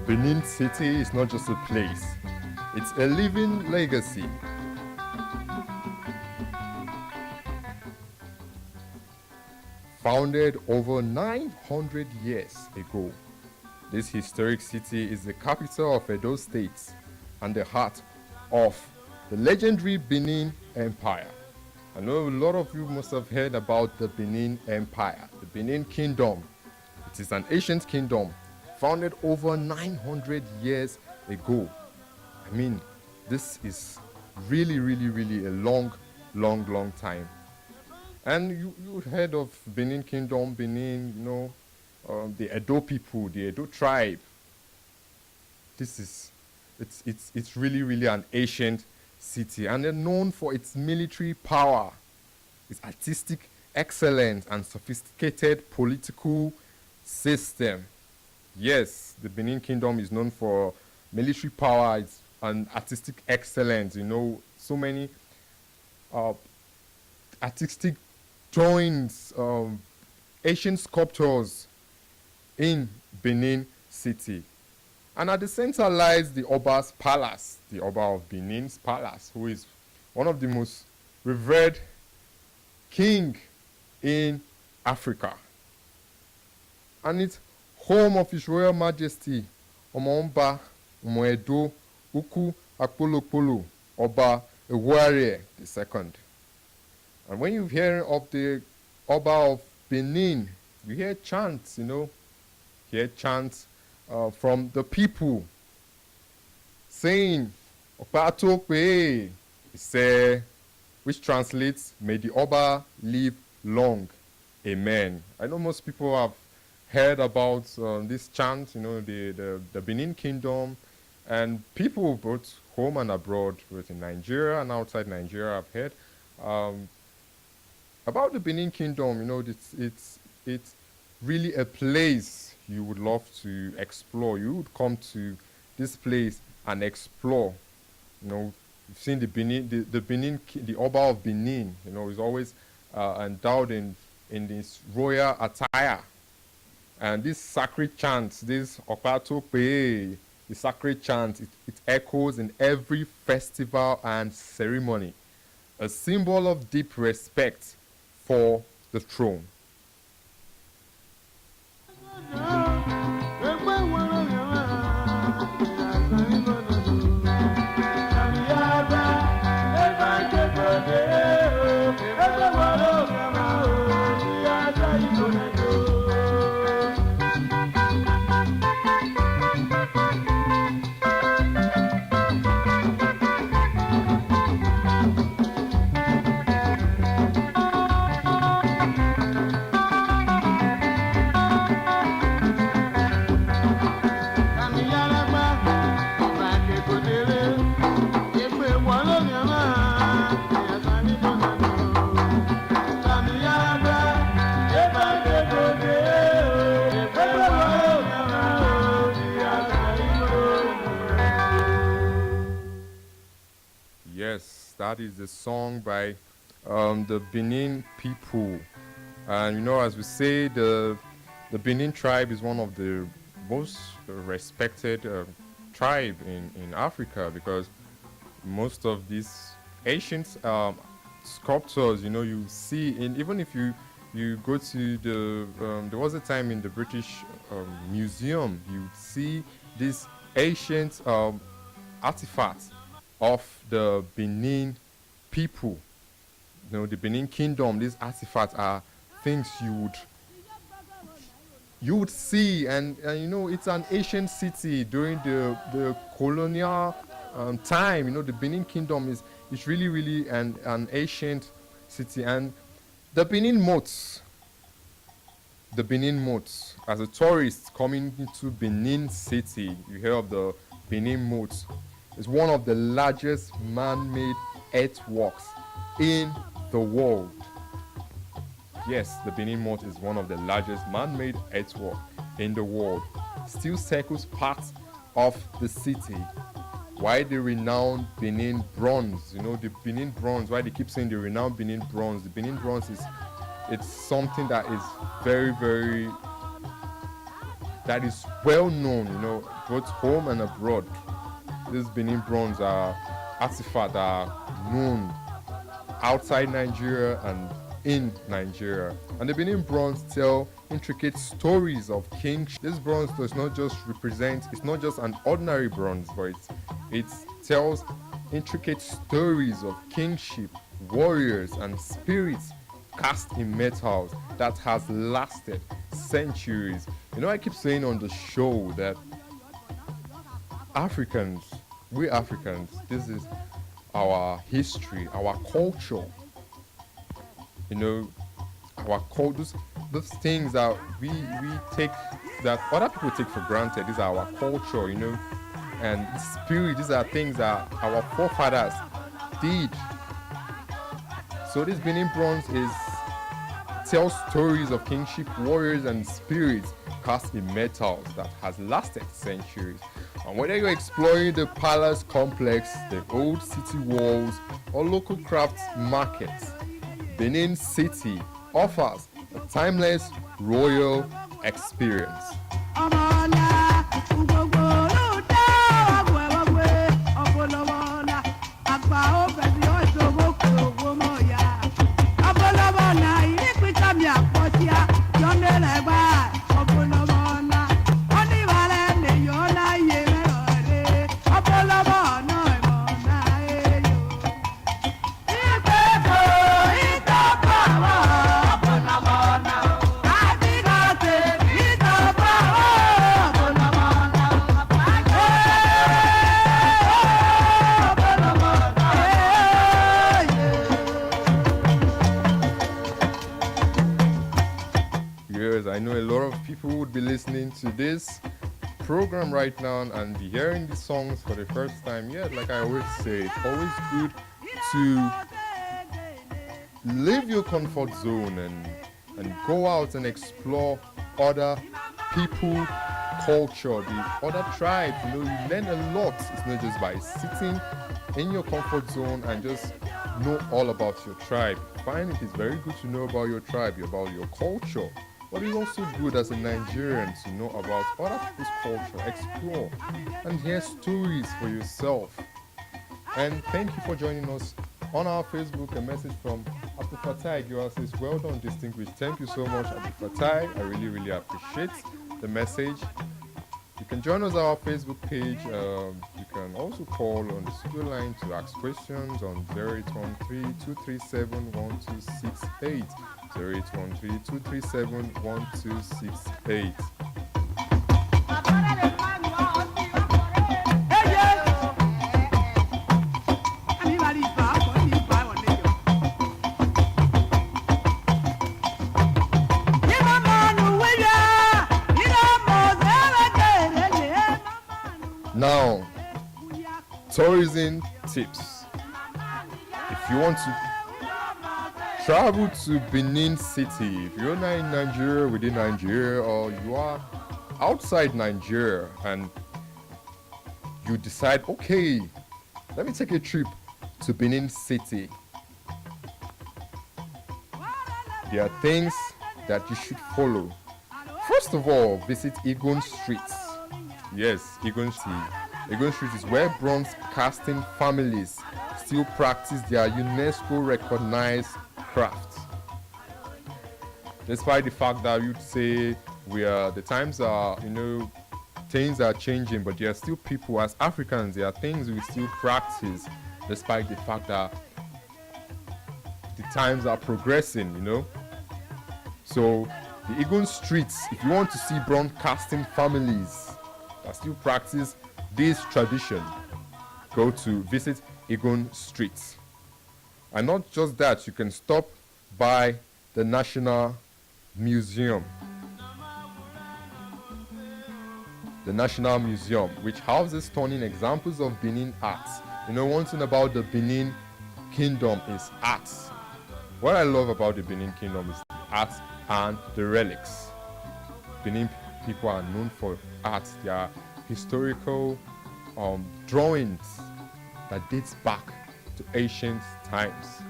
Benin City is not just a place, it's a living legacy. Founded over 900 years ago, this historic city is the capital of Edo State and the heart of the legendary Benin Empire. I know a lot of you must have heard about the Benin Empire, the Benin Kingdom. It is an ancient kingdom founded over 900 years ago. I mean, this is really a long time. And you heard of Benin Kingdom, Benin, the Edo people, the Edo tribe. It's really an ancient city, and they're known for its military power, its artistic excellence, and sophisticated political system. Yes, the Benin Kingdom is known for military power and artistic excellence. So many artistic drawings, Asian sculptures in Benin City. And at the center lies the Oba's palace, the Oba of Benin's palace, who is one of the most revered king in Africa. And it's home of His Royal Majesty Omomba Umoedo Uku Akpolokpolo Oba Ewuare II. And when you hear of the Oba of Benin, you hear chants, hear chants from the people saying, Opatokwe, which translates, may the Oba live long. Amen. I know most people have heard about this chant, the Benin Kingdom, and people both home and abroad, both in Nigeria and outside Nigeria, have heard about the Benin Kingdom. It's really a place you would love to explore. You would come to this place and explore. You've seen the Oba of Benin. Is always endowed in this royal attire. And this sacred chant, this Okato Pe, the sacred chant, it echoes in every festival and ceremony, a symbol of deep respect for the throne. Yes, that is the song by the Benin people. And as we say, the Benin tribe is one of the most respected tribe in Africa, because most of these ancient sculptures. You see, in even if you go to there was a time in the British Museum, you see these ancient artifacts of the Benin people, the Benin Kingdom. These artifacts are things you would see, and it's an ancient city during the colonial time. The Benin Kingdom is really really an ancient city. And the Benin moats, as a tourist coming into Benin City, you hear of the Benin moats. It's one of the largest man-made earthworks in the world. Yes, the Benin moat is one of the largest man-made earthwork in the world. Still circles parts of the city. Why the renowned Benin bronze? The Benin bronze. Why they keep saying the renowned Benin bronze? The Benin bronze it's something that is very, very, that is well known. Both home and abroad. These Benin bronze are artifacts that are known outside Nigeria and in Nigeria. And the Benin bronze tell intricate stories of kingship. This bronze does not just represent, it's not just an ordinary bronze, but it tells intricate stories of kingship, warriors, and spirits cast in metals that has lasted centuries. I keep saying on the show that we Africans, this is our history, our culture. Our cultures, those things that we take, that other people take for granted. These are our culture, and spirit. These are things that our forefathers did. So this Benin bronze tells stories of kingship, warriors, and spirits cast in metals that has lasted centuries. And whether you're exploring the palace complex, the old city walls, or local crafts markets, Benin City offers a timeless royal experience. I know a lot of people would be listening to this program right now and be hearing these songs for the first time. Yeah, like I always say, it's always good to leave your comfort zone and go out and explore other people, culture, the other tribes. You learn a lot. It's not just by sitting in your comfort zone and just know all about your tribe. Find it is very good to know about your tribe, about your culture. But it's also good as a Nigerian to know about other people's culture, explore, and hear stories for yourself. And thank you for joining us on our Facebook. A message from Abdul Fatai Giwa says, well done, distinguished. Thank you so much, Abdul Fatai. I really, really appreciate the message. You can join us on our Facebook page. You can also call on the studio line to ask questions on 0813-237-1268. 0813-237-1268. Now, tourism tips. If you want to travel to Benin City, if you're not in Nigeria, within Nigeria, or you are outside Nigeria and you decide, okay, let me take a trip to Benin City, there are things that you should follow. First of all, visit Igon Street. Yes, Igon Street. Igon Street is where bronze casting families still still practice their UNESCO recognized craft. Despite the fact that you'd say the times are, things are changing, but there are still people, as Africans, there are things we still practice despite the fact that the times are progressing. So the Egon streets, if you want to see broadcasting families that still practice this tradition, go to visit Egon streets. And not just that, you can stop by the National Museum. The National Museum, which houses stunning examples of Benin art. One thing about the Benin Kingdom is art. What I love about the Benin Kingdom is art and the relics. Benin people are known for art. They are historical drawings that dates back to ancient times.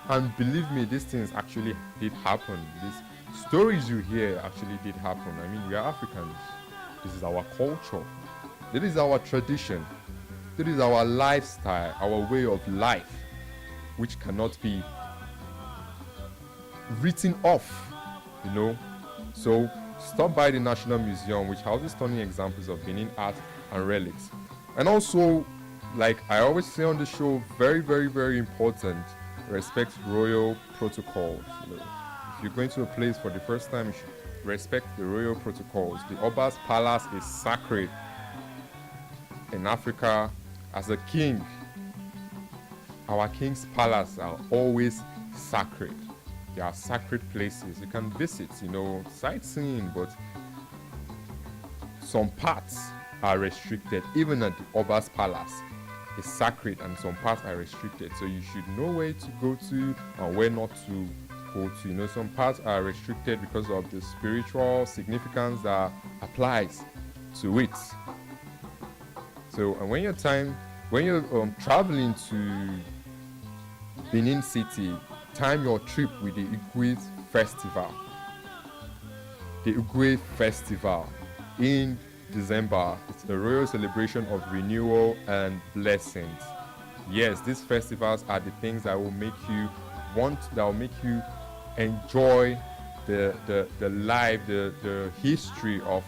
And believe me, these things actually did happen. These stories you hear actually did happen. I mean, we are Africans. This is our culture. This is our tradition. This is our lifestyle, our way of life, which cannot be written off, So stop by the National Museum, which houses stunning examples of Benin art and relics. And also, like I always say on the show, very, very, very important, respect royal protocols. If you're going to a place for the first time, you should respect the royal protocols. The Oba's palace is sacred in Africa. As a king, our king's palace are always sacred. They are sacred places you can visit, sightseeing, but some parts are restricted. Even at the Oba's palace is sacred and some parts are restricted. So you should know where to go to and where not to go to. Some parts are restricted because of the spiritual significance that applies to it. So, and when you're traveling to Benin City, time your trip with the Igwe Festival. The Igwe Festival in December. It's a royal celebration of renewal and blessings. Yes, these festivals are the things that will make you enjoy the life, the history of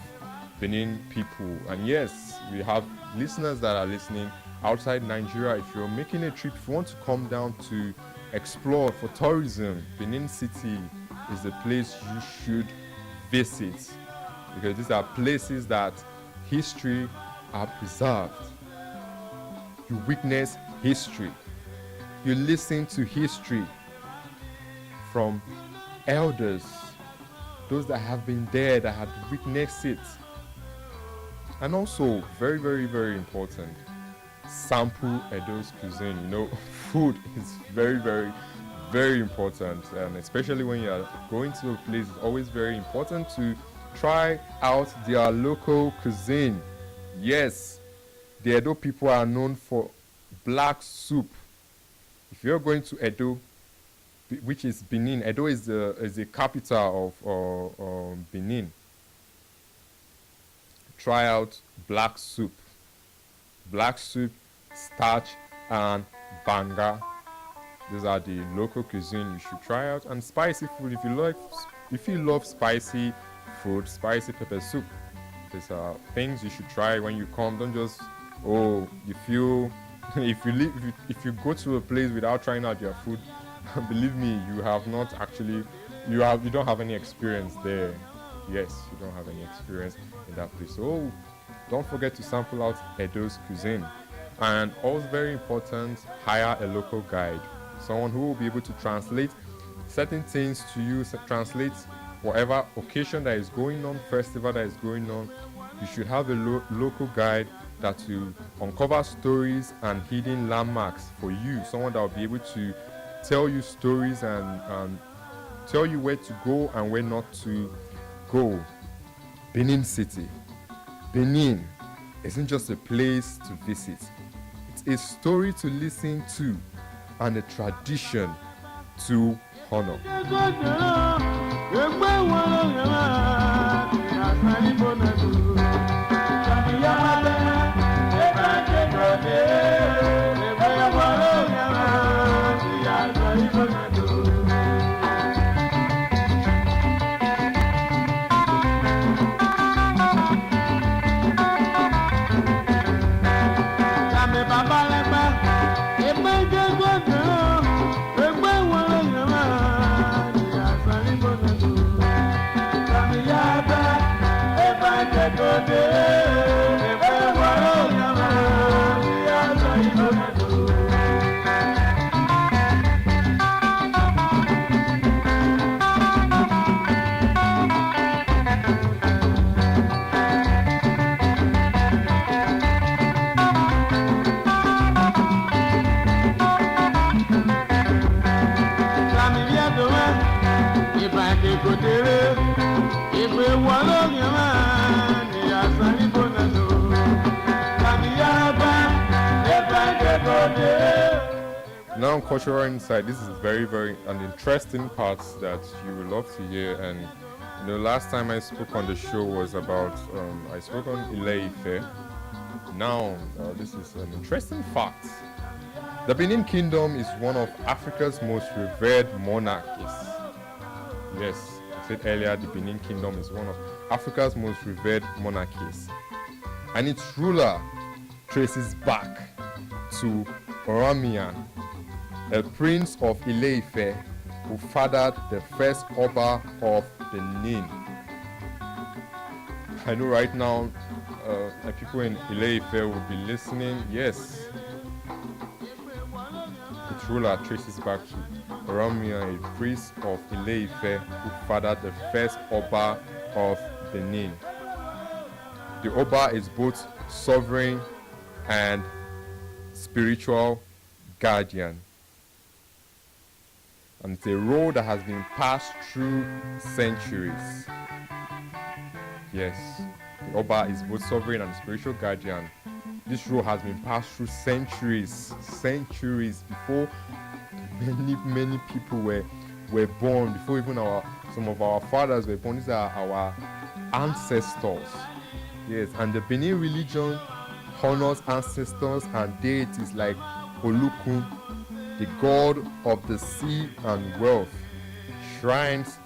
Benin people. And yes, we have listeners that are listening outside Nigeria. If you're making a trip, if you want to come down to explore for tourism, Benin City is the place you should visit, because these are places that history are preserved. You witness history, you listen to history from elders, those that have been there, that have witnessed it. And also, very, very, very important, sample Edo's cuisine. Food is very, very, very important, and especially when you're going to a place, it's always very important to try out their local cuisine. Yes, the Edo people are known for black soup. If you're going to Edo, which is Benin, Edo is the capital of Benin, try out black soup. Black soup, starch, and banga. These are the local cuisine you should try out. And spicy food, if you love spicy food, spicy pepper soup, these are things you should try when you come. Don't just if you go to a place without trying out their food, believe me, you don't have any experience there. Yes, you don't have any experience in that place. So don't forget to sample out Edo's cuisine. And also very important, hire a local guide, someone who will be able to translate certain things to you, translate whatever occasion that is going on, festival that is going on. You should have a local guide that will uncover stories and hidden landmarks for you, someone that will be able to tell you stories and tell you where to go and where not to go. Benin City. Benin isn't just a place to visit. It's a story to listen to and a tradition to honor. Now, cultural insight. This is very, very an interesting part that you will love to hear. And last time I spoke on the show was about I spoke on Ile-Ife. Now, this is an interesting fact. The Benin Kingdom is one of Africa's most revered monarchies. Yes, I said earlier, the Benin Kingdom is one of Africa's most revered monarchies, and its ruler traces back to Oromia, a prince of Ile-Ife who fathered the first Oba of Benin. I know right now people in Ile-Ife will be listening. Yes, its ruler traces back to Oromia, a priest of Ile-Ife who fathered the first Oba of Benin. The Oba is both sovereign and spiritual guardian, and it's a role that has been passed through centuries. Yes, the Oba is both sovereign and spiritual guardian. This role has been passed through centuries before many people were born, before even some of our fathers were born. These are our ancestors. Yes, and the Benin religion honors ancestors and deities like Olokun, the god of the sea and wealth. Shrines,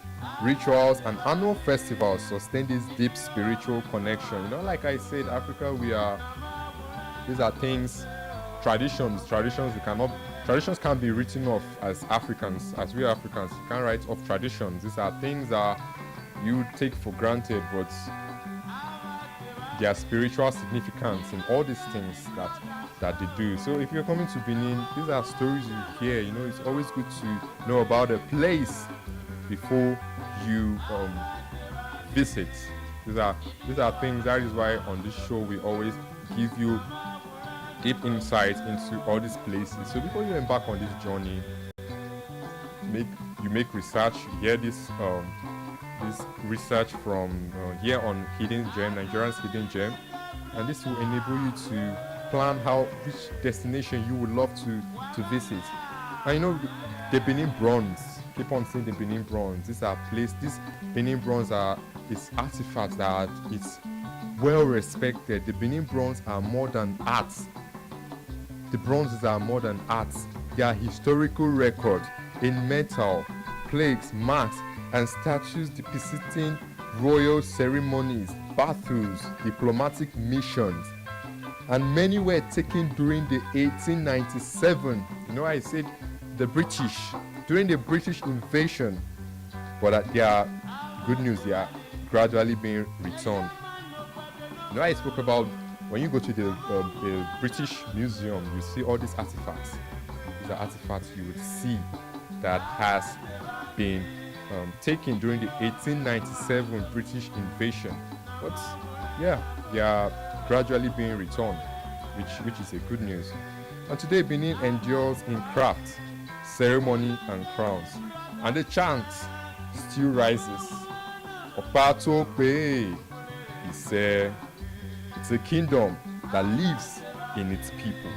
rituals, and annual festivals sustain this deep spiritual connection. Like I said, Africa, these are things, traditions traditions can't be written off as Africans, as we Africans. You can't write off traditions. These are things that you take for granted, but their spiritual significance in all these things that they do. So if you're coming to Benin, these are stories you hear. It's always good to know about a place before you visit. These are things. That is why on this show we always give you deep insights into all these places. So before you embark on this journey, make research. You hear this research from here on Hidden Gem, Nigerian's Hidden Gem, and this will enable you to plan which destination you would love to visit. And the Benin Bronze. Keep on saying the Benin Bronze. These Benin Bronze is artifacts that it's well respected. The Benin Bronze are more than arts. The bronzes are more than arts. They are historical record in metal, plaques, marks, and statues depicting royal ceremonies, battles, diplomatic missions, and many were taken during the 1897. I said the British, during the British invasion, but they are good news. They are gradually being returned. I spoke about when you go to the British Museum, you see all these artifacts. These are artifacts you would see that has been taken during the 1897 British invasion. But yeah, they are gradually being returned, which is a good news. And today Benin endures in craft, ceremony, and crowns. And the chant still rises. Opato Pe. It's a kingdom that lives in its people.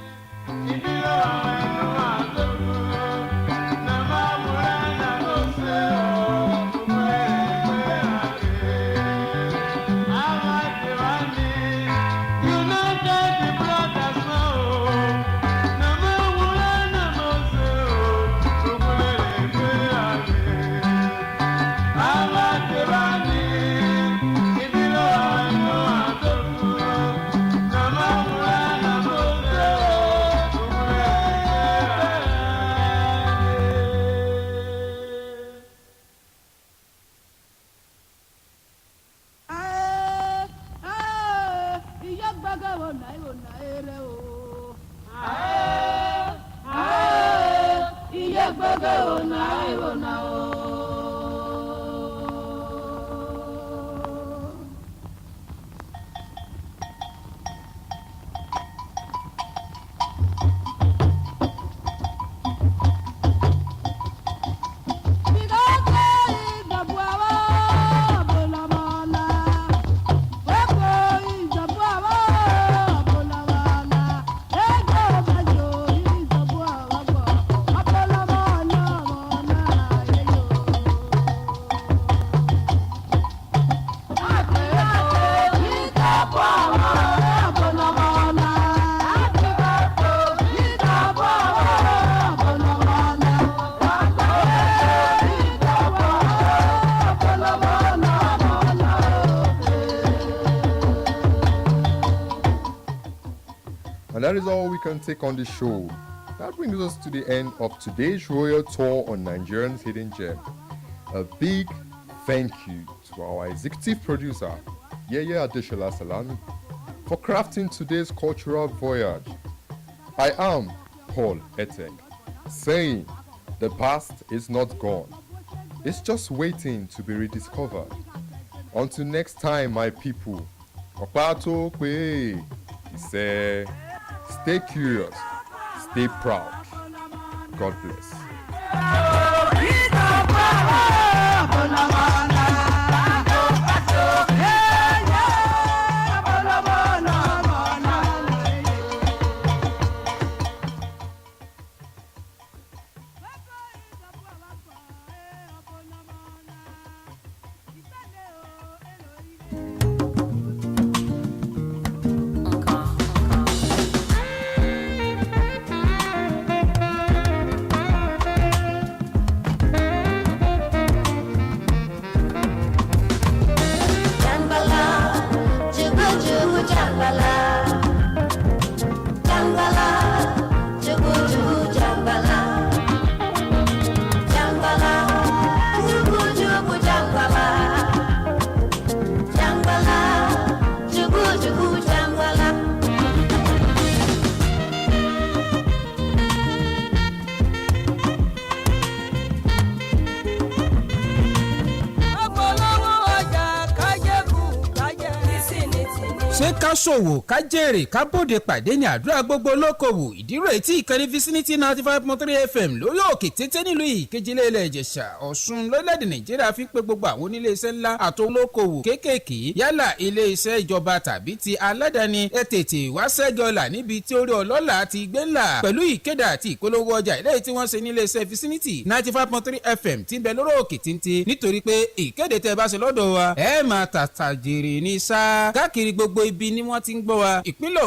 And that is all we can take on the show. That brings us to the end of today's Royal Tour on Nigerian's Hidden Gem. A big thank you to our executive producer, Yeye Adeshola Salami, for crafting today's cultural voyage. I am Paul Etek, saying the past is not gone. It's just waiting to be rediscovered. Until next time, my people, Opato Kwe, stay curious, stay proud. God bless. ṣé ká ṣòwò ká jèrè ká bòde pàdé ní àdúrà gbogbo olókòwò ìdírò etí ìkànnì Vicinity 95.3 FM lórí òkè téńté nílùú Ìkejìlẹ̀ ilẹ̀ Ìjẹ̀ṣà Ọ̀ṣun lórílẹ̀‐èdè Nàìjíríà fi pé gbogbo àwọn onílé iṣẹ́ ńlá àti olókòwò kéékèèké yálà ilé iṣẹ́ ìjọba tàbí ti aládàáni ẹ tètè wá ṣẹ́gi ọlà níbi tí orí ọlọ́lá ti gbé ńlá pẹ̀lú ìkéde àti ìpolówó ọjà eléyìí tí wọ́n ṣe nílé iṣẹ́ Vicinity 95.3 FM tí ń bẹ lórí òkè téńté nítorí pé ìkéde tẹ́ bá ṣe lọ́dọ̀ wa ẹ máa tàtà jèrè ní sáà káàkiri gbogbo ibi ni wọ́n ti ń gbọ́ wa ìpínlẹ̀